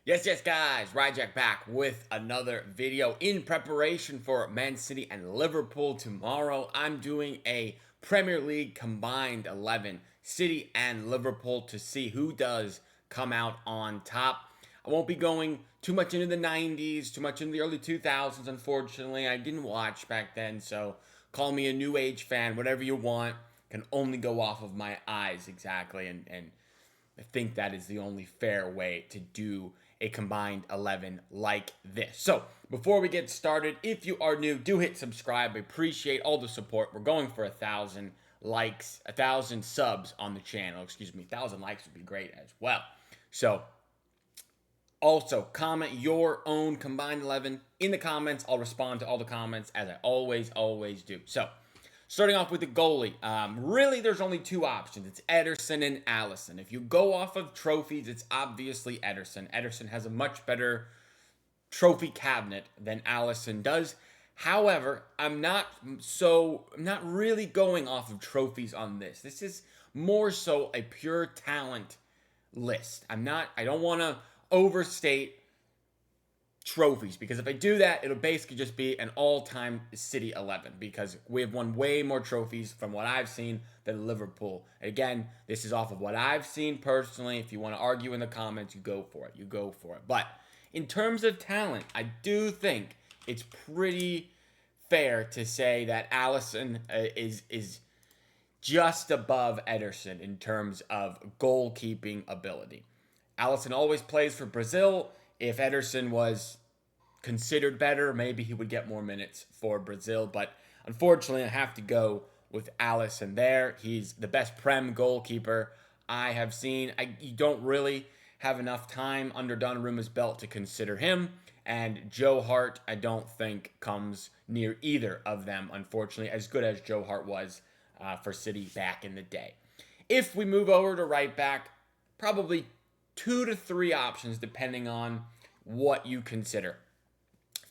Yes, guys, Ryjack back with another video in preparation for Man City and Liverpool tomorrow. I'm doing a Premier League combined 11, City and Liverpool, to see who does come out on top. I won't be going too much into the 90s, too much into the early 2000s, unfortunately. I didn't watch back then, so call me a new age fan, whatever you want. Can only go off of my eyes exactly, and I think that is the only fair way to do a combined 11 like this. So, before we get started, if you are new, do hit subscribe. I appreciate all the support. We're going for 1,000 likes, 1,000 subs on the channel. Excuse me, 1,000 likes would be great as well. So, also, comment your own combined 11 in the comments. I'll respond to all the comments as I always do. So, starting off with the goalie, really there's only two options. It's Ederson and Alisson. If you go off of trophies, it's obviously Ederson. Ederson has a much better trophy cabinet than Alisson does. However, I'm not really going off of trophies on this. This is more so a pure talent list. I don't want to overstate trophies, because if I do that, it'll basically just be an all-time City 11, because we have won way more trophies from what I've seen than Liverpool. Again, this is off of what I've seen personally. If you want to argue in the comments, you go for it. But in terms of talent, I do think it's pretty fair to say that Alisson is just above Ederson in terms of goalkeeping ability. Alisson always plays for Brazil. If Ederson was considered better, maybe he would get more minutes for Brazil. But unfortunately, I have to go with Alisson there. He's the best Prem goalkeeper I have seen. You don't really have enough time under Donnarumma's belt to consider him. And Joe Hart, I don't think, comes near either of them, unfortunately, as good as Joe Hart was for City back in the day. If we move over to right back, probably 2 to 3 options depending on what you consider.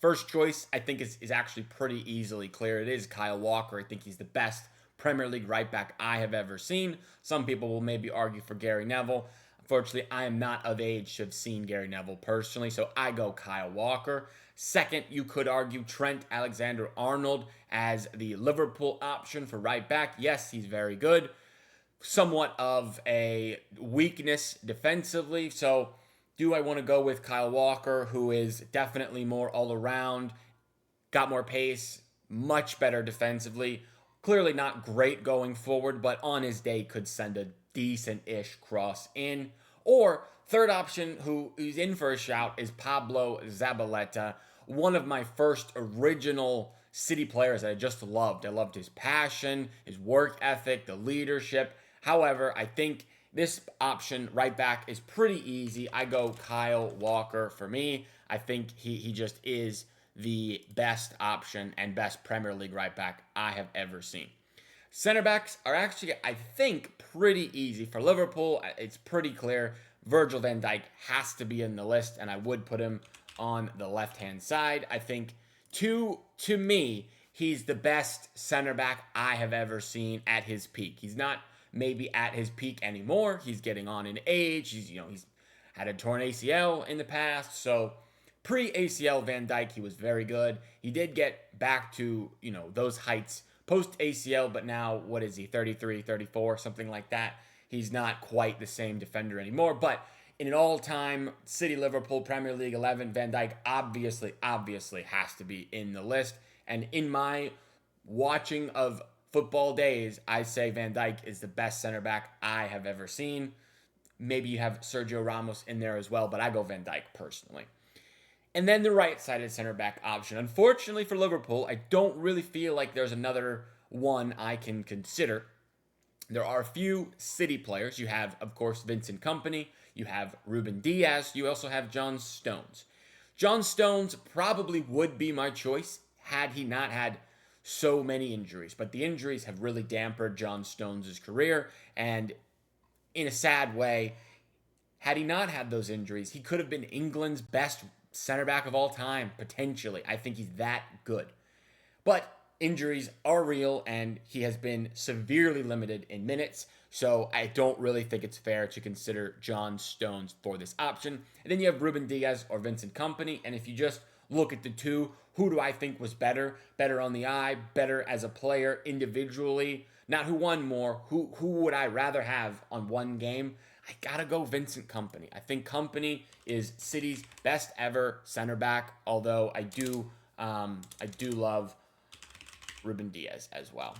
First choice, I think, is actually pretty easily clear. It is Kyle Walker. I think he's the best Premier League right back I have ever seen. Some people will maybe argue for Gary Neville. Unfortunately, I am not of age to have seen Gary Neville personally, so I go Kyle Walker. Second, you could argue Trent Alexander-Arnold as the Liverpool option for right back. Yes, he's very good. Somewhat of a weakness defensively, so do I want to go with Kyle Walker, who is definitely more all around, got more pace, much better defensively, clearly not great going forward, but on his day could send a decent-ish cross in? Or third option, who's in for a shout, is Pablo Zabaleta, one of my first original City players that I just loved. I loved his passion, his work ethic, the leadership. However, I think this option right back is pretty easy. I go Kyle Walker for me. I think he just is the best option and best Premier League right back I have ever seen. Center backs are actually, I think, pretty easy. For Liverpool, it's pretty clear. Virgil van Dijk has to be in the list, and I would put him on the left-hand side. I think, to me, he's the best center back I have ever seen at his peak. He's not maybe at his peak anymore. He's getting on in age. He's had a torn ACL in the past, so pre-ACL Van Dijk, he was very good. He did get back to, those heights post-ACL, but now, what is he, 33, 34, something like that. He's not quite the same defender anymore, but in an all-time City Liverpool Premier League 11, Van Dijk obviously has to be in the list. And in my watching of football days, I say Van Dijk is the best center back I have ever seen. Maybe you have Sergio Ramos in there as well, but I go Van Dijk personally. And then the right-sided center back option. Unfortunately for Liverpool, I don't really feel like there's another one I can consider. There are a few City players. You have, of course, Vincent Kompany. You have Ruben Diaz. You also have John Stones. John Stones probably would be my choice had he not had so many injuries. But the injuries have really dampened John Stones' career. And in a sad way, had he not had those injuries, he could have been England's best center back of all time, potentially. I think he's that good. But injuries are real, and he has been severely limited in minutes. So I don't really think it's fair to consider John Stones for this option. And then you have Ruben Diaz or Vincent Kompany. And if you just look at the two, who do I think was better? Better on the eye, better as a player individually. Not who won more. Who would I rather have on one game? I gotta go Vincent Kompany. I think Kompany is City's best ever center back. Although I do love Ruben Diaz as well.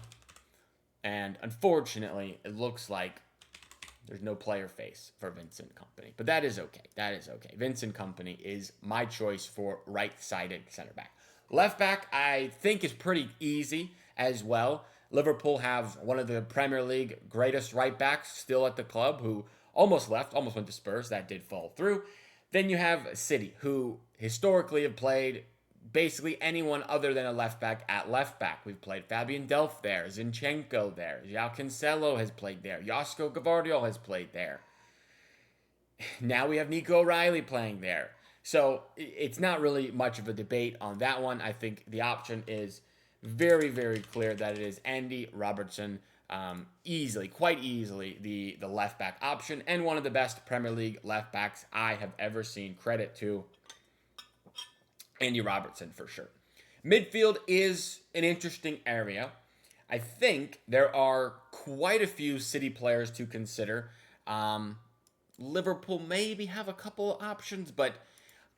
And unfortunately, it looks like there's no player face for Vincent Kompany. But that is okay. That is okay. Vincent Kompany is my choice for right-sided center back. Left back, I think, is pretty easy as well. Liverpool have one of the Premier League greatest right backs still at the club who almost left, almost went to Spurs. That did fall through. Then you have City, who historically have played basically anyone other than a left back at left back. We've played Fabian Delph there, Zinchenko there, João Cancelo has played there, Josko Gvardiol has played there. Now we have Nico O'Reilly playing there. So it's not really much of a debate on that one. I think the option is very, very clear that it is Andy Robertson, quite easily, the left back option and one of the best Premier League left backs I have ever seen. Credit to Andy Robertson for sure. Midfield is an interesting area. I think there are quite a few City players to consider. Liverpool maybe have a couple of options, but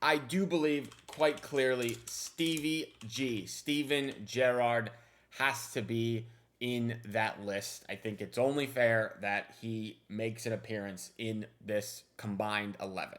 I do believe quite clearly Steven Gerrard has to be in that list. I think it's only fair that he makes an appearance in this combined 11.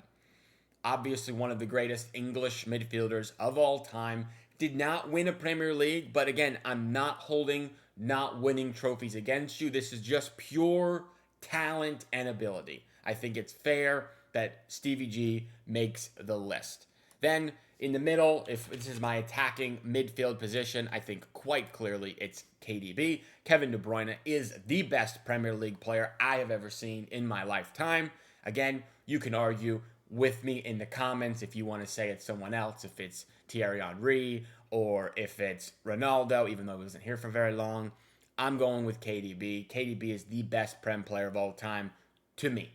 Obviously one of the greatest English midfielders of all time. Did not win a Premier League, but again, I'm not holding not winning trophies against you. This is just pure talent and ability. I think it's fair that Stevie G makes the list. Then in the middle, if this is my attacking midfield position, I think quite clearly it's KDB. Kevin De Bruyne is the best Premier League player I have ever seen in my lifetime. Again, you can argue with me in the comments if you want to say it's someone else, if it's Thierry Henry or if it's Ronaldo, even though he wasn't here for very long. I'm going with KDB. KDB is the best Prem player of all time to me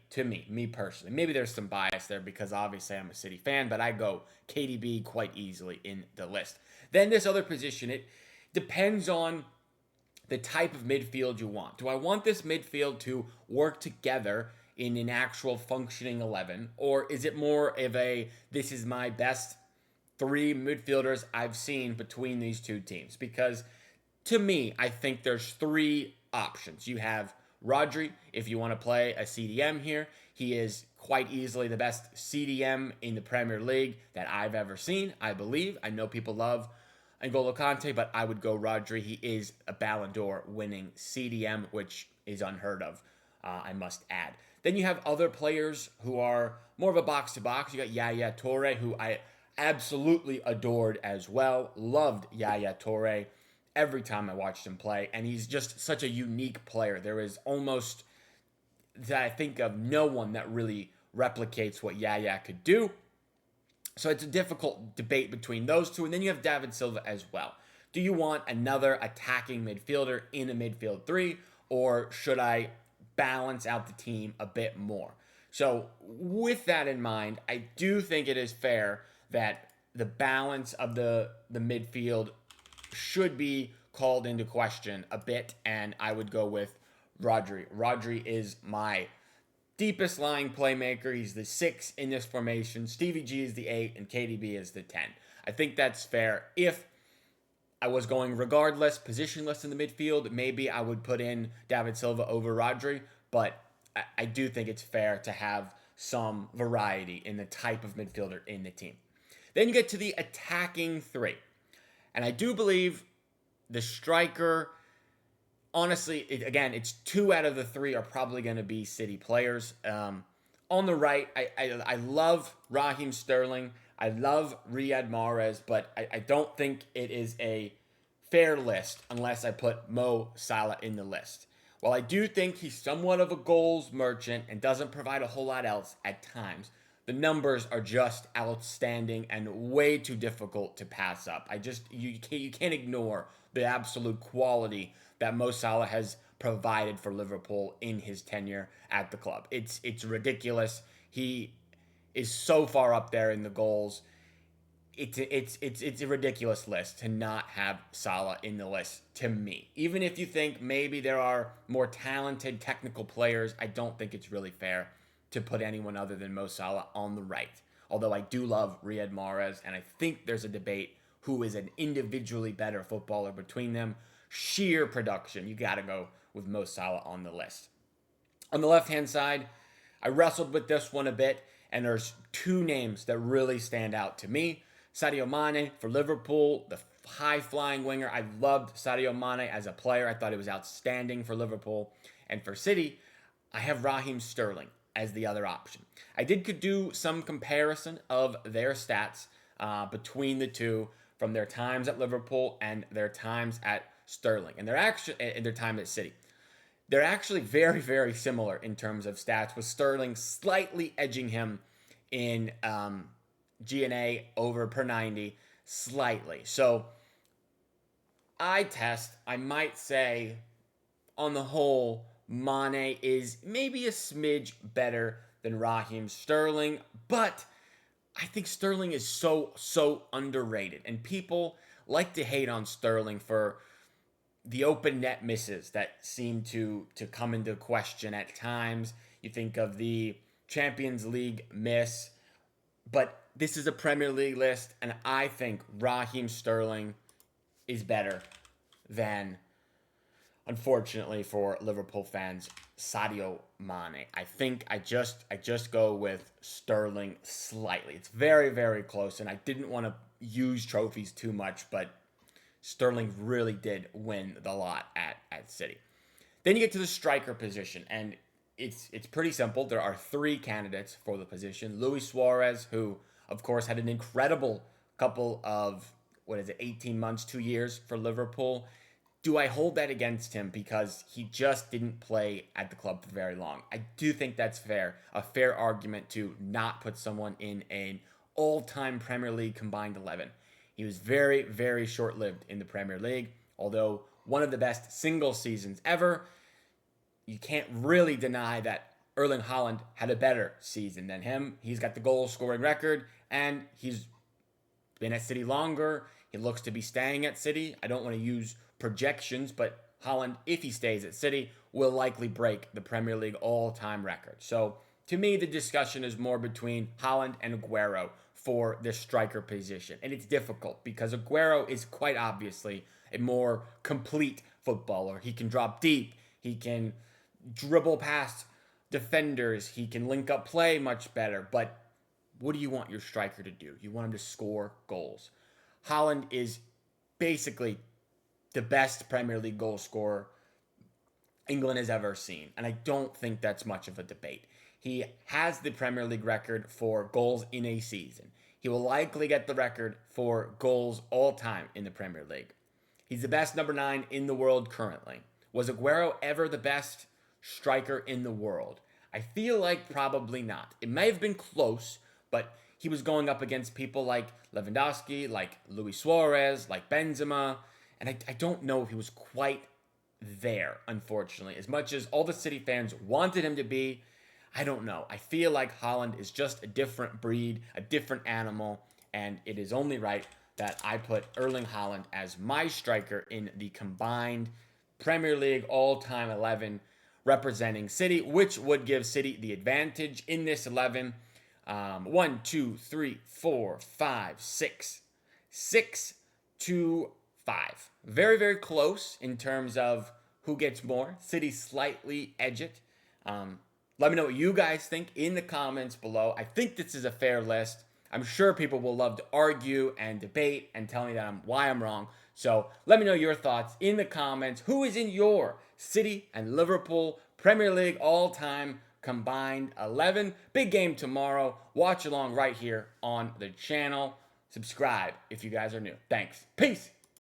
personally. Maybe there's some bias there because obviously I'm a City fan, but I go KDB quite easily in the list. Then this other position, it depends on the type of midfield you want. Do I want this midfield to work together in an actual functioning 11, or is it more of a, this is my best three midfielders I've seen between these two teams? Because to me, I think there's three options. You have Rodri, if you want to play a CDM here. He is quite easily the best CDM in the Premier League that I've ever seen, I believe. I know people love N'Golo Kante, but I would go Rodri. He is a Ballon d'Or winning CDM, which is unheard of, I must add. Then you have other players who are more of a box-to-box. You got Yaya Toure, who I absolutely adored as well. Loved Yaya Toure every time I watched him play, and he's just such a unique player. There is almost, that I think of, no one that really replicates what Yaya could do. So it's a difficult debate between those two. And then you have David Silva as well. Do you want another attacking midfielder in a midfield three, or should I balance out the team a bit more? So with that in mind, I do think it is fair that the balance of the midfield should be called into question a bit, and I would go with Rodri. Rodri is my deepest lying playmaker. He's the 6 in this formation. Stevie G is the 8, and KDB is the 10. I think that's fair. If I was going regardless, positionless in the midfield, maybe I would put in David Silva over Rodri, but I do think it's fair to have some variety in the type of midfielder in the team. Then you get to the attacking three. And I do believe the striker, honestly, it's 2 out of the 3 are probably going to be City players. On the right, I love Raheem Sterling. I love Riyad Mahrez, but I don't think it is a fair list unless I put Mo Salah in the list. While I do think he's somewhat of a goals merchant and doesn't provide a whole lot else at times, the numbers are just outstanding and way too difficult to pass up. You can't ignore the absolute quality that Mo Salah has provided for Liverpool in his tenure at the club. It's ridiculous. He is so far up there in the goals. It's a ridiculous list to not have Salah in the list to me. Even if you think maybe there are more talented technical players, I don't think it's really fair to put anyone other than Mo Salah on the right. Although I do love Riyad Mahrez, and I think there's a debate who is an individually better footballer between them. Sheer production, you got to go with Mo Salah on the list. On the left-hand side, I wrestled with this one a bit, and there's two names that really stand out to me. Sadio Mane for Liverpool, the high-flying winger. I loved Sadio Mane as a player. I thought he was outstanding for Liverpool. And for City, I have Raheem Sterling as the other option. I did do some comparison of their stats between the two from their times at Liverpool and their times at Sterling, and their time at City. They're actually very, very similar in terms of stats, with Sterling slightly edging him in GNA over per 90, slightly. So I might say, on the whole, Mane is maybe a smidge better than Raheem Sterling, but I think Sterling is so underrated, and people like to hate on Sterling for the open net misses that seem to come into question at times. You think of the Champions League miss, but this is a Premier League list, and I think Raheem Sterling is better than, unfortunately for Liverpool fans, Sadio Mane. I think I just go with Sterling slightly. It's very, very close, and I didn't want to use trophies too much, but Sterling really did win the lot at City. Then you get to the striker position, and it's pretty simple. There are three candidates for the position. Luis Suarez, who, of course, had an incredible couple of, 18 months, 2 years for Liverpool. Do I hold that against him because he just didn't play at the club for very long? I do think that's fair. A fair argument to not put someone in an all-time Premier League combined 11. He was very, very short-lived in the Premier League, although one of the best single seasons ever. You can't really deny that Erling Haaland had a better season than him. He's got the goal-scoring record, and he's been at City longer. He looks to be staying at City. I don't want to use projections, but Haaland, if he stays at City, will likely break the Premier League all-time record. So, to me, the discussion is more between Haaland and Aguero for the striker position. And it's difficult because Aguero is quite obviously a more complete footballer. He can drop deep. He can dribble past defenders. He can link up play much better. But what do you want your striker to do? You want him to score goals. Haaland is basically the best Premier League goal scorer England has ever seen. And I don't think that's much of a debate. He has the Premier League record for goals in a season. He will likely get the record for goals all time in the Premier League. He's the best number 9 in the world currently. Was Aguero ever the best striker in the world? I feel like probably not. It may have been close, but he was going up against people like Lewandowski, like Luis Suarez, like Benzema, and I don't know if he was quite there, unfortunately. As much as all the City fans wanted him to be, I don't know. I feel like Haaland is just a different breed, a different animal, and it is only right that I put Erling Haaland as my striker in the combined Premier League all-time 11 representing City, which would give City the advantage in this 11. 1, 2, 3, 4, 5, 6. 6 to 5. Very, very close in terms of who gets more. City slightly edge it. Let me know what you guys think in the comments below. I think this is a fair list. I'm sure people will love to argue and debate and tell me that why I'm wrong. So let me know your thoughts in the comments. Who is in your City and Liverpool Premier League all-time combined 11? Big game tomorrow. Watch along right here on the channel. Subscribe if you guys are new. Thanks. Peace.